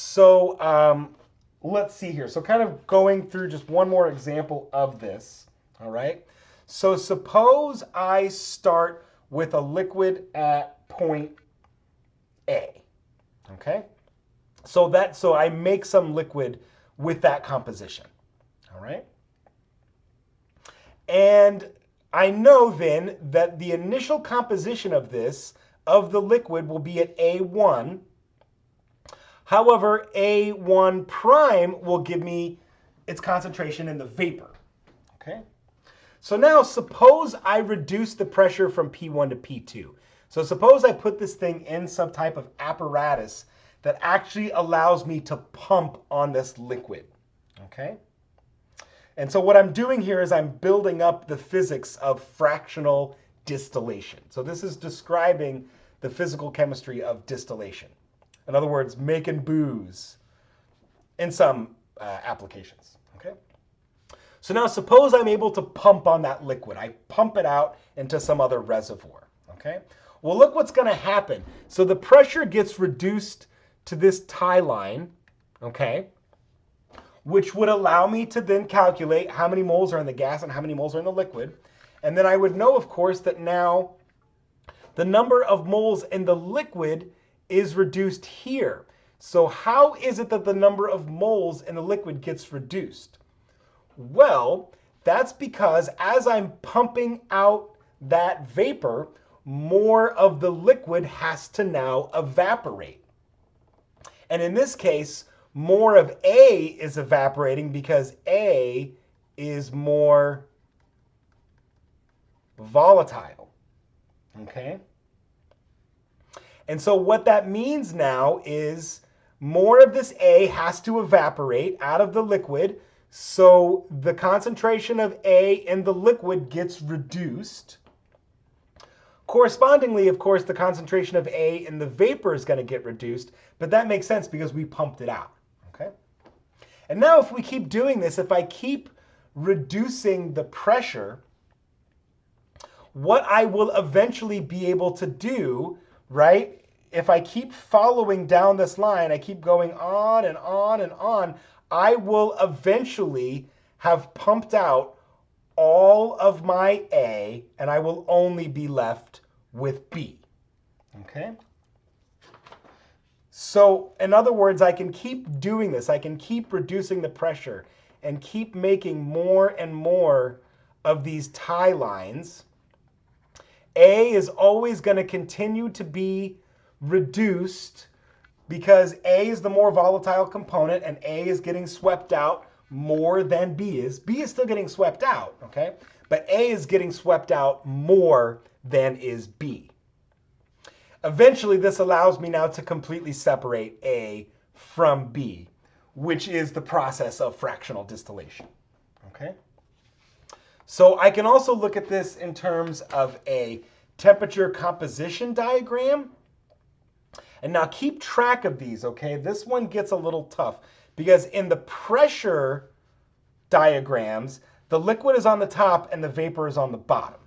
So let's see here. So kind of going through just one more example of this. All right. So suppose I start with a liquid at point A. Okay. So I make some liquid with that composition. All right. And I know then that the initial composition of the liquid will be at A1. However, A1 prime will give me its concentration in the vapor. Okay. So now suppose I reduce the pressure from P1 to P2. So suppose I put this thing in some type of apparatus that actually allows me to pump on this liquid. Okay. And so what I'm doing here is I'm building up the physics of fractional distillation. So this is describing the physical chemistry of distillation. In other words, making booze in some applications. Okay. So now suppose I'm able to pump on that liquid. I pump it out into some other reservoir. Okay. Well, look what's going to happen. So the pressure gets reduced to this tie line. Okay. Which would allow me to then calculate how many moles are in the gas and how many moles are in the liquid. And then I would know, of course, that now the number of moles in the liquid is reduced here. So how is it that the number of moles in the liquid gets reduced? Well, that's because as I'm pumping out that vapor, more of the liquid has to now evaporate. And in this case, more of A is evaporating because A is more volatile. Okay? And so what that means now is more of this A has to evaporate out of the liquid, so the concentration of A in the liquid gets reduced. Correspondingly, of course, the concentration of A in the vapor is going to get reduced, but that makes sense because we pumped it out. Okay? And now if we keep doing this, if I keep reducing the pressure, what I will eventually be able to do, right, if I keep following down this line, I keep going on and on and on, I will eventually have pumped out all of my A, and I will only be left with B. Okay? So, in other words, I can keep doing this. I can keep reducing the pressure and keep making more and more of these tie lines. A is always going to continue to be reduced because A is the more volatile component and A is getting swept out more than B is. B is still getting swept out, okay? But A is getting swept out more than is B. Eventually, this allows me now to completely separate A from B, which is the process of fractional distillation, okay? So I can also look at this in terms of a temperature composition diagram. And now keep track of these, okay? This one gets a little tough because in the pressure diagrams, the liquid is on the top and the vapor is on the bottom.